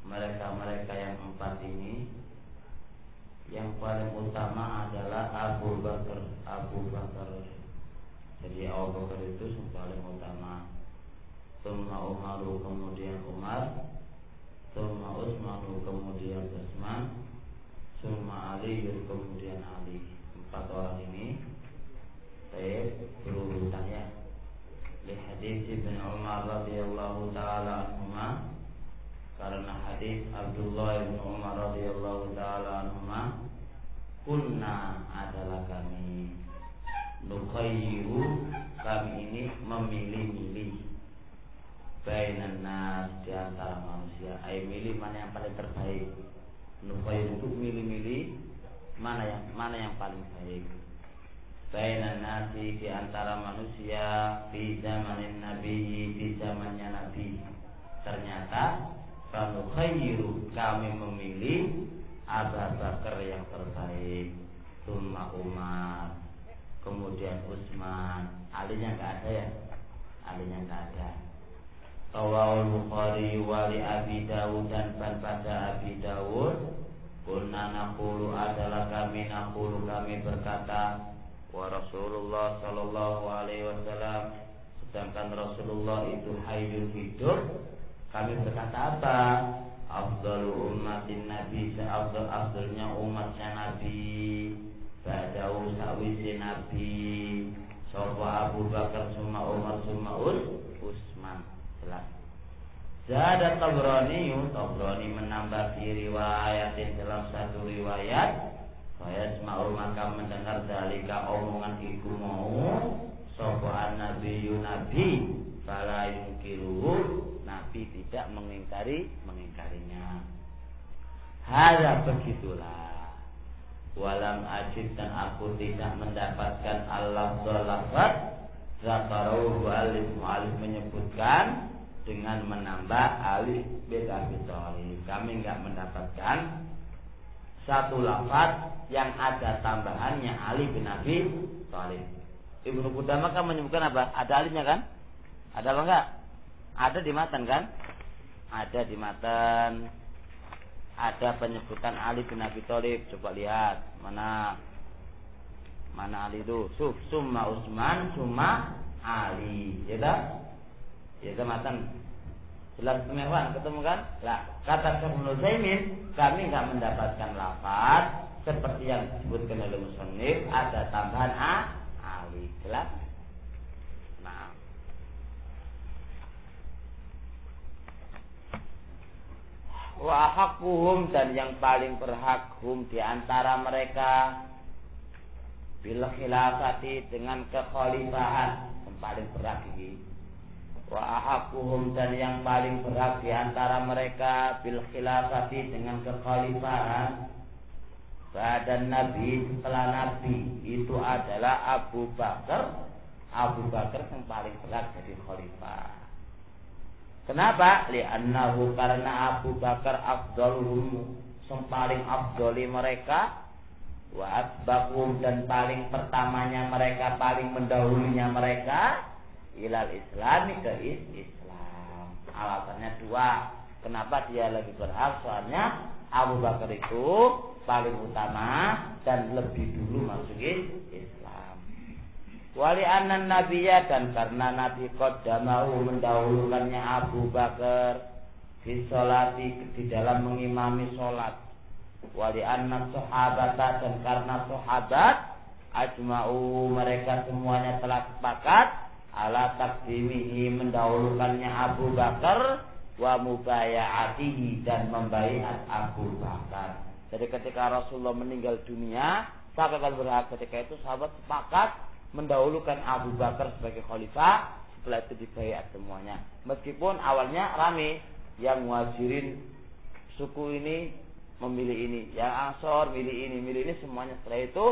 mereka yang empat ini, yang paling utama adalah Abu Bakar. Jadi Abu Bakar itu yang paling utama. Tsumma Umaru, kemudian Umar. Tsumma Utsmanu, kemudian Utsman. Tsumma Ali, kemudian Ali. Empat orang ini berurutan ya. Li hadits Ibnu Umar radhiyallahu taala anhuma, karena hadis Abdullah bin Umar radhiyallahu taala anhuma, kunna adalah kami, nukhayyiru, kami ini memilih-milih, bainan nas, di antara manusia, milih mana yang paling terbaik. Nukhayyiru itu milih-milih mana yang paling baik. Bainan nasi, di antara manusia, di zamanin Nabi, di zamannya Nabi. Ternyata fanukhayyiru, kami memilih Abu Bakar yang terbaik, tsumma Umar, kemudian Utsman. Alinya enggak ada ya? Alinya enggak ada. Rawahul Bukhari wa li Abi Dawud, dan pada Abi Dawud, kunna naqulu, adalah kami, naqulu, kami berkata, wa Rasulullah sallallahu alaihi wasallam, sedangkan Rasulullah itu hayyun, hidup, kami berkata apa? Afdalu ummatin Nabi, seafdal-afdalnya umatnya Nabi, ba'dahu, sawise Nabi, sapa Abu Bakar, summa Umar, summa Utsman. Jelas. Zada Tabrani menambah di riwayatin, dalam satu riwayat, fayasma'u, maka mendengar dalika, omongan iku mau, sapa an-nabiyyu, nabi, fala yunkiruhu, Nabi tidak mengingkarinya. Hadza, begitulah. Walam ajid, dan aku tidak mendapatkan al-lafz zakarahu alif, mu'alif menyebutkan dengan menambah alif bin Abi Thalib. Kami enggak mendapatkan satu lafaz yang ada tambahannya Ali bin Abi Thalib. Ibnu Qudamah kan menyebutkan apa? Ada alifnya kan? Ada apa enggak? Ada di matan kan? Ada di matan. Ada penyebutan Ali bin Abi Thalib. Coba lihat mana Ali itu? Summa Utsman, summa Ali. Ya tak? Ya tak matan. Jelas kemewahan, ketemu kan? Lah, kata Syekh Ibnu Utsaimin, kami enggak mendapatkan lafaz seperti yang disebutkan oleh musannif, ada tambahan Ali. Jelas? Nah. Wa haqquhum, dan yang paling berhak hum, di antara mereka, bil khilafati, dengan kekhalifahan, yang paling berhak ini. Wa ahaqquhum, dan yang paling berhak di antara mereka, bil khilafati, dengan kekhalifahan, ba'da Nabi, setelah Nabi, itu adalah Abu Bakar. Abu Bakar yang paling berhak jadi khalifah. Kenapa? Li'annahu, karena Abu Bakar afdaluhum, yang paling afdali mereka, wa asbaqhum, dan paling pertamanya mereka, paling mendahulunya mereka, ilal Islami, ke Islam. Alasannya dua. Kenapa dia lebih berhak? Soalnya Abu Bakar itu paling utama dan lebih dulu masuk Islam. Wali anan Nabiya, dan karena Nabi qaddamahu, mendahulukannya Abu Bakar, fi sholati, di dalam mengimami sholat. Wali anan sahabata, dan karena sahabat ajma'u, mereka semuanya telah sepakat ala takdimihi, mendahulukannya Abu Bakar, wa mubaya'atihi, dan membaiat Abu Bakar. Jadi ketika Rasulullah meninggal dunia, siapa yang berhak? Ketika itu sahabat sepakat mendahulukan Abu Bakar sebagai khalifah, setelah itu dibaiat semuanya. Meskipun awalnya rame, yang muhajirin suku ini memilih ini, yang Ansor milih ini, semuanya. Setelah itu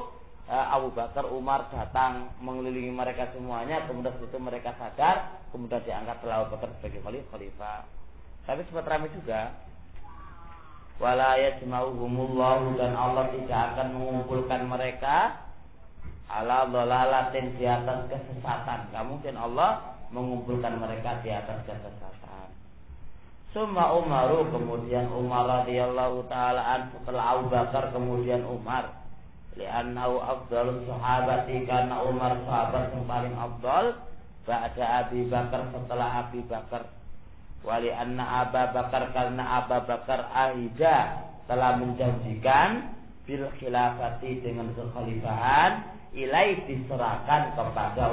Abu Bakar, Umar datang mengelilingi mereka semuanya. Kemudian itu mereka sadar, kemudian diangkatlah Abu Bakar sebagai khalifah. Tapi sempat ramai juga. Wala yajma'uhumullahu, dan Allah tidak akan mengumpulkan mereka ala dhalalatin, di atas kesesatan. Gak mungkin Allah mengumpulkan mereka di atas kesesatan. Summa Umaru, kemudian Umar radhiyallahu taala an, setelah Abu Bakar kemudian Umar. Li'annahu afdalus sahabati, karena Umar sahabat yang paling afdal ba'da Abi Bakar, setelah Abi Bakar. Wa li'anna Abu Bakar, karena Abu Bakar ahida, telah menjanjikan bil khilafati, dengan kekhalifahan, ilai, diserahkan kepada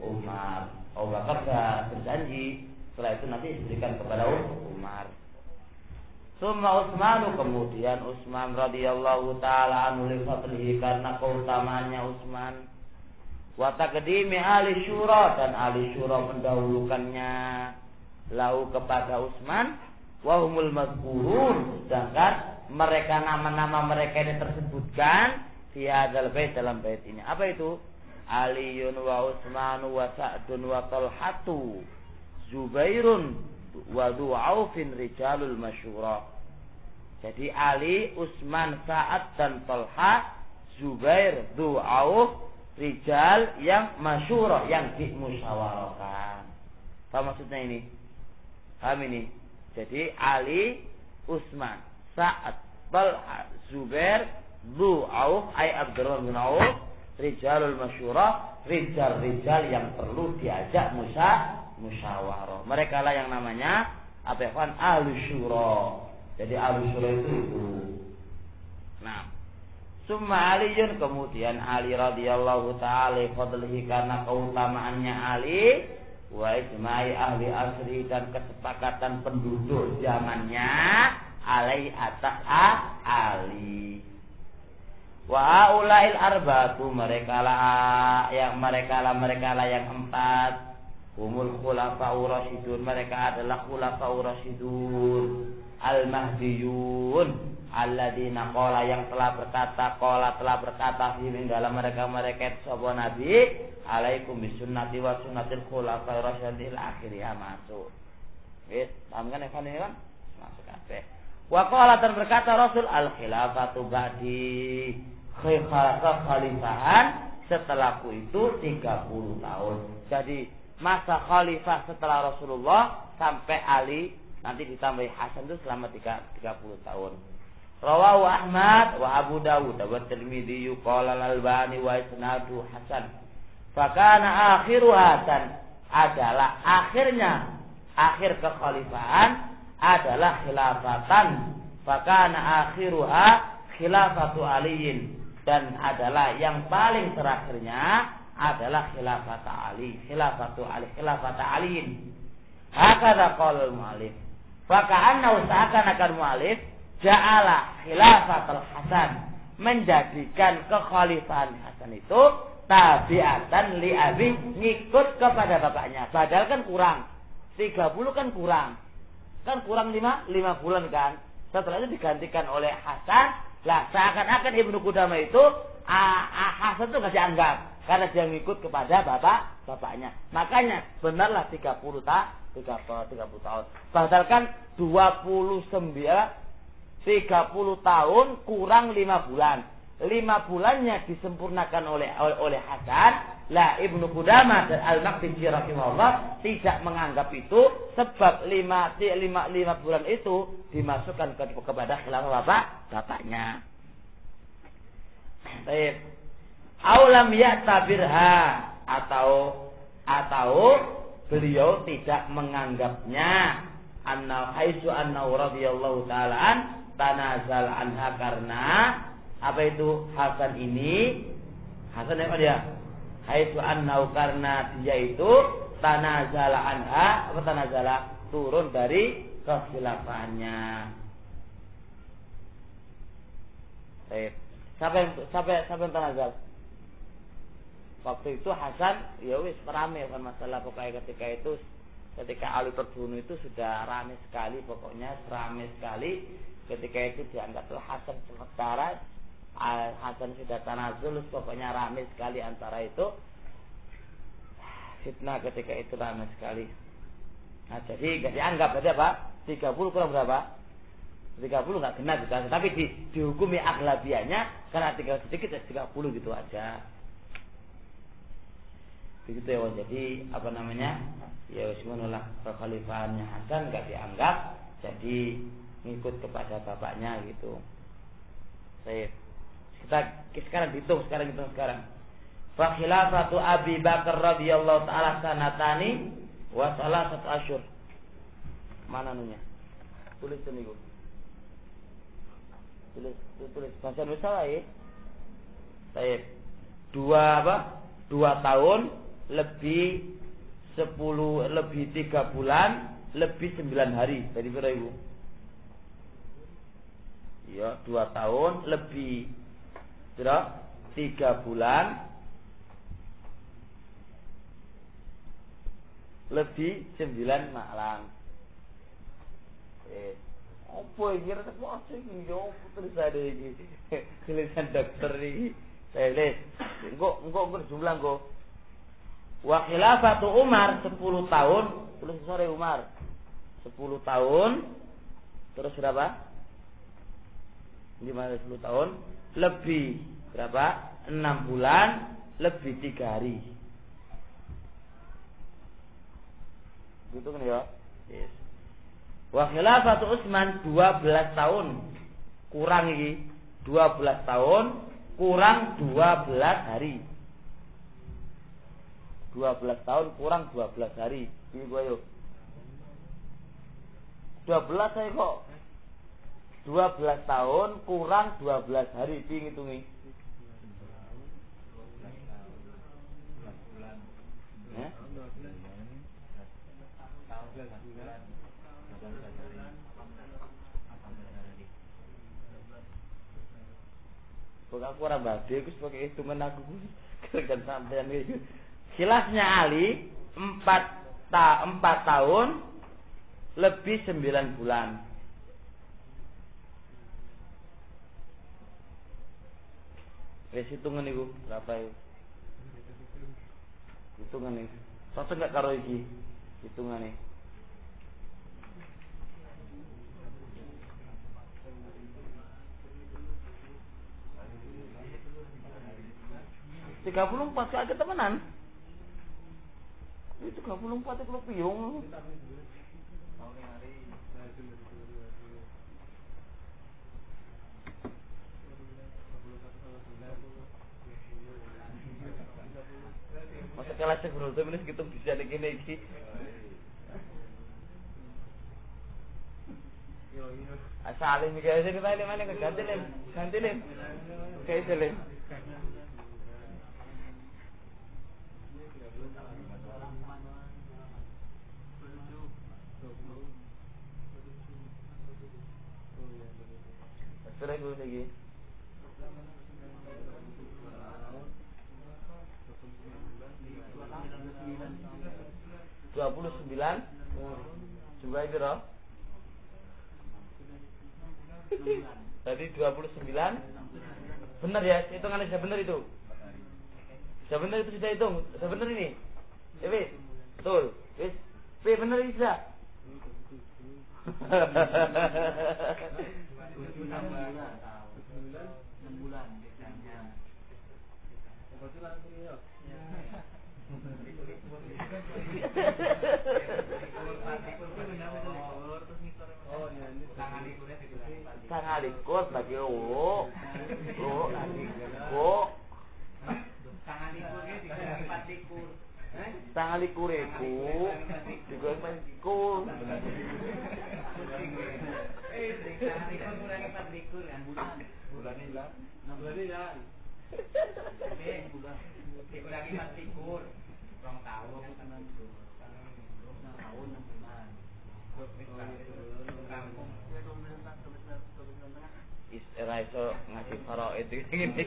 Umar. Abu Bakar sudah berjanji, setelah itu nanti diberikan kepada Umar. Summa Utsman, kemudian Utsman radhiyallahu taala anhu li fadlihi, karena keutamaannya Utsman. Wa taqdimi ahli syura, dan ahli syura mendahulukannya lahu kepada Utsman. Wa humul mazkurun, sedangkan mereka, nama-nama mereka ini tersebutkan di hadzal bait, dalam bait ini. Apa itu? Aliyun wa Utsman wa Sa'dun wa Talhatu Zubairun wa Dhu Aufin rijalul masyhura. Jadi Ali, Utsman, Sa'ad dan Talha, Zubair, Dhu Auf, rijal yang masyhura, yang dimusyawarahkan. Apa maksudnya ini? Paham ini? Jadi Ali, Utsman, Sa'ad, Talha, Zubair, Dhu Auf, ay Abdurrahman bin Auf, rijalul masyhura, rijal-rijal yang perlu diajak musyawarah. Mereka lah yang namanya ahlu syura. Jadi ahlu syura itu. Nah, summa Aliyun, kemudian Ali radhiyallahu taala fadlihi, karena keutamaannya Ali, wa ijma'i ahli asri, dan kesepakatan penduduk zamannya alai atas Ali. Wa ulail arba'atu, mereka lah yang empat. Humul khulafa'ur rasyidun, mereka adalah khulafa'ur rasyidun al-mahdiyun alladzina qala, yang telah berkata fi dalam mereka sapa nabi, alaikum bisunnati wa sunnatil khulafa'ir rasyidin akhirnya masuk. Wis, paham kan Evan ini kan? Masuk kabeh. Wa qala, dan berkata Rasul, al khilafatu ba'di, kekhalifahan setelahku itu 30 tahun. Jadi masa khalifah setelah Rasulullah sampai Ali, nanti ditambah Hasan itu selama 30 tahun. Rawahu Ahmad wa Abu Dawud wa Tirmidzi qala al-Albani wa isnadu hasan. Fakana akhiru Hasan, adalah akhir kekhalifahan adalah khilafatan. Fakana akhiruha khilafatu Aliyin, dan adalah yang paling terakhirnya adalah khilafat Ali, khilafatu Aliin. Hakadha qala al-mu'allif. Faka'annahu, seakan-akan mu'allif ja'ala khilafatul Hasan, menjadikan kekhalifahan Hasan itu tabi'atan li abi, ngikut kepada bapaknya. Padahal kan kurang 30, kan kurang 5 bulan kan. Setelah itu digantikan oleh Hasan. Lah seakan-akan Ibnu Qudamah itu Hasan itu enggak dianggap karena dia ngikut kepada bapaknya. Makanya benarlah 30 tahun. Padahal kan 30 tahun kurang 5 bulan. 5 bulannya disempurnakan oleh Hasan. Lah Ibnu Qudamah dan Al-Maqdisi rahimahullah tidak menganggap itu, sebab 5 bulan itu dimasukkan kepada khilafah bapaknya. Baik. Aulam ya'tabirha, atau beliau tidak menganggapnya, haitsu annahu radhiyallahu taala an tanazal anha, karena apa itu Hasan ini, Hasan apa dia? Haitsu annahu, karena dia itu tanazala anha, apa tanazala, turun dari kekhilafahannya. Baik. Siapa yang tanazal? Waktu itu Hasan ya wis rame kan masalah, pokoknya ketika Ali terbunuh itu sudah rame sekali, pokoknya rame sekali. Ketika itu dianggaplah Hasan sementara Hasan sudah tanazul, pokoknya rame sekali antara itu. Fitnah ketika itu rame sekali. Nah, jadi enggak dianggap ada apa? 30 kurang berapa? 30 enggak kena gitu. Tapi dihukumi aglabianya karena tinggal sedikit 30 gitu aja. Begitu ya. Jadi apa namanya? Ya semuanya kekhalifahannya Hasan enggak dianggap jadi ngikut kepada bapaknya gitu. Kita sekarang hitung sekarang. Fa khilafatu Abi Bakar radhiyallahu taala sanatani wa salasatu asyhur. Mana nunya? Tulis niku. Tulis bahasa Indonesia ya. Baik. 2 tahun lebih 3 bulan lebih 9 hari. Tadi berapa Ibu? Ya, 2 tahun lebih 3 bulan lebih 9 malam. Apa iki rasa apa iki yo tulisan iki. Tulisan dokter iki. Saya lihat. Engko jumlah engko. Wa khilafatu Umar 10 tahun, tulis sore Umar. 10 tahun terus berapa? Gimana 10 tahun lebih berapa? 6 bulan lebih 3 hari. Gitu kan ya? Yes. Wa khilafatu Utsman 12 tahun. Kurang iki 12 tahun kurang 12 hari. 12 tahun kurang 12 hari. Iki gua yuk. 12 saya kok. 12 tahun kurang 12 hari. Piye ngitungi? Ya? Pokoknya aku orang badai, aku sebagai hitungan aku kerjaan sampean gitu. Khilafnya Ali 4 tahun lebih 9 bulan. Wes hitungan iku berapa itu? Hitungan iki. Cocok enggak karo iki? Hitungane. Tiga puluh 4 aja temenan. Itu 34 itu piung. Masa kelas bro, tapi gitu bisa begini iki. Asalin mikir aja kita mana ganti lem. Kayak lem. Terus dulu lagi. 29 jumlah itu loh. Tadi 29 benar ya, hitungannya sudah benar itu. Sudah benar itu sudah hitung. Sudah benar ini. Ya, wis. Betul. Wis. Benar ini sudah. 6 bulan biasanya. Sangalikur bagi lo Sangalikur iku digoreng patikur. Bulan ini lah. 6 bulan ini lah. Dikurangi patikur. 2 tahun kan 6 bulan. Era itu ngasih faraid itu gini.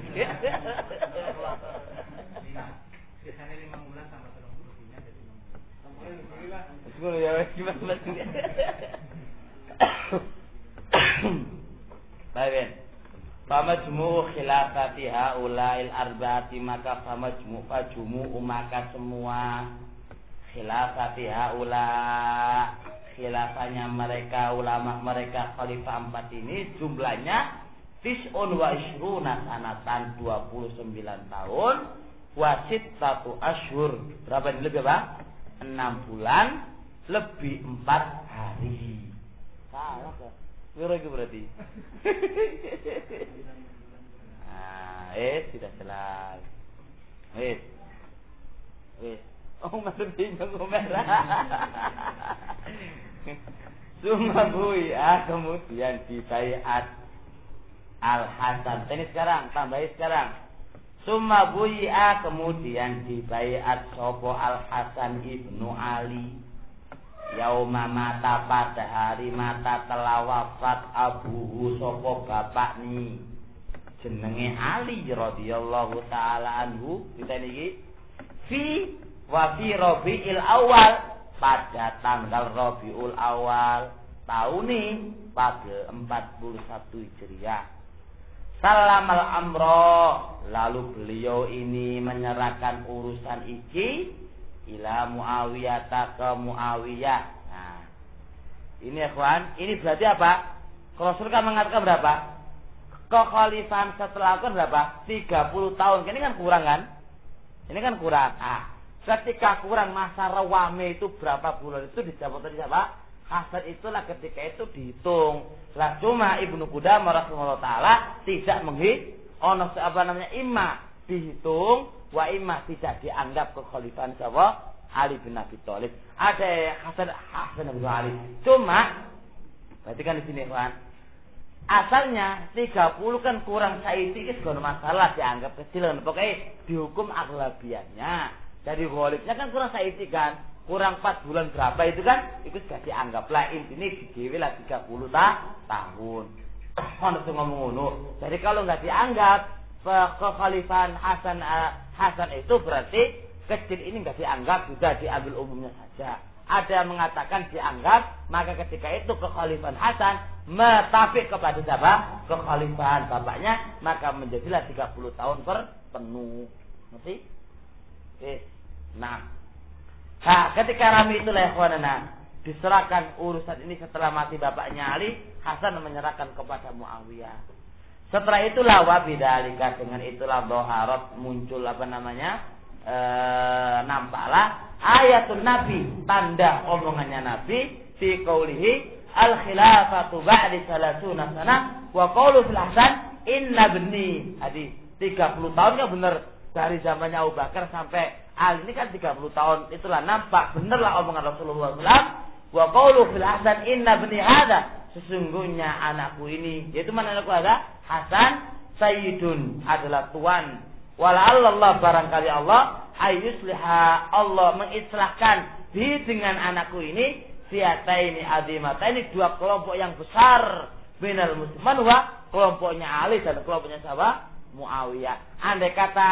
Biasanya 5 bulan tambah 30 bulan jadi 6 bulan. Ya gimana sih? Baik. Famajmu khilafati haulail arba'ati maka famajmu maka semua khilafati haula khilafahnya mereka ulama mereka khalifah 4 ini jumlahnya tis'un wa ishruna sanatan 29 tahun wasit 1 asyhur. Berapa ini lebih apa? 6 bulan lebih 4 hari. salah kok. Piro iki berarti? Tidak jelas. Oh, masih bingung merah. Summa bui'a kemudian dibaiat Al-Hasan. Ini sekarang, tambahi sekarang. Summa bui'a kemudian dibaiat sopo Al-Hasan ibnu Ali. Yauma mata pada hari mata telah wafat abuhu sopo bapak ni. Jenenge Ali radhiyallahu taala anhu. Kita niki fi Rabiul Awal pada tanggal Rabiul Awal tahun ini pada 41 Hijriah. Salamal amro, lalu beliau ini menyerahkan urusan iki ila Muawiyah ke Muawiyah. Nah, ini ikhwan, ini berarti apa? Rasul kan mengatakan berapa? Kekhalifahan setelah itu berapa? 30 tahun. Ini kan kurang kan? Ini kan kurang. Ketika kurang masa rewame itu berapa bulan itu dijawab tadi siapa? Hasan itulah ketika itu dihitung. Lah cuma Ibnu Qudamah rahimahullah taala tidak imma dihitung wa imma tidak dianggap kekhalifahan siapa? Ali bin Abi Thalib. Ada Hasan bin Ali. Cuma berarti kan di sini kan asalnya 30 kan kurang saiki itu segala masalah dianggap kecil kan. Pokoknya dihukum aglabiannya. Jadi ghalibnya kan kurang saiki kan. Kurang 4 bulan berapa itu kan itu sudah dianggaplah intinya didewe lah 30 tahun. Ono sing ngomong ngono. Jadi kalau enggak dianggap kekhalifahan Hasan itu berarti kecil ini enggak dianggap, sudah diambil umumnya saja. Ada yang mengatakan dianggap, maka ketika itu kekhalifahan Hasan metafik kepada siapa? Kekhalifahan bapaknya, maka menjadilah 30 tahun penuh. Ngerti? Nah, ketika rami itulah ikhwanana diserahkan urusan ini setelah mati bapaknya Ali, Hasan menyerahkan kepada Muawiyah. Setelah itulah wabidalika, dengan itulah dhaharat muncul nampaklah ayatun Nabi, tanda omongannya Nabi fi qaulihi al khilafatu ba'di 30 sana wa qaulu fil Hasan inna bni. Jadi 30 tahun kan benar dari zamannya Abu Bakar sampai Ali ini kan 30 tahun. Itulah nampak benarlah omongan Rasulullah SAW. Wa qaulu fil Hasan inna bni hada, sesungguhnya anakku ini, yaitu mana anakku ada? Hasan sayyidun, adalah tuan. Wala'allallah, barangkali Allah ayyusliha, Allah mengislahkan di dengan anakku ini fiataini azimataini, dua kelompok yang besar binal musliman wa kelompoknya Ali dan kelompoknya siapa? Muawiyah. Andai kata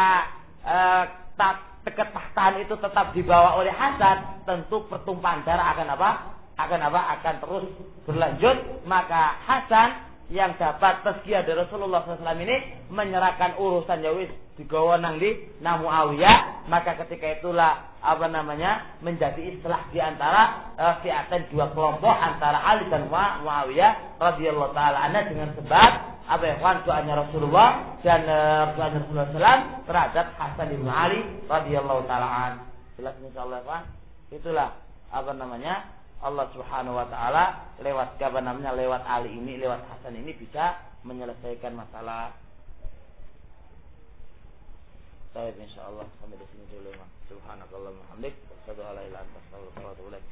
ketahtaan itu tetap dibawa oleh Hasan, tentu pertumpahan darah akan terus berlanjut. Maka Hasan yang dapat tazkiyah dari Rasulullah SAW ini menyerahkan urusan Yawis digawa nang di Muawiyah, maka ketika itulah menjadi islah di antara fi'atan dua kelompok antara Ali dan Muawiyah radhiyallahu taala anhu, dengan sebab doanya Rasulullah dan doanya Rasulullah SAW terhadap Hasan bin Ali radhiyallahu taala anhu. Jelas insyaallah Pak. Itulah Allah Subhanahu wa taala lewat lewat Ali ini, lewat Hasan ini bisa menyelesaikan masalah. Baik, insyaallah sampai di sini dulu. Subhanakallahumma wa bihamdik, asyhadu an la ilaha illa anta, astaghfiruka wa atubu ilaik.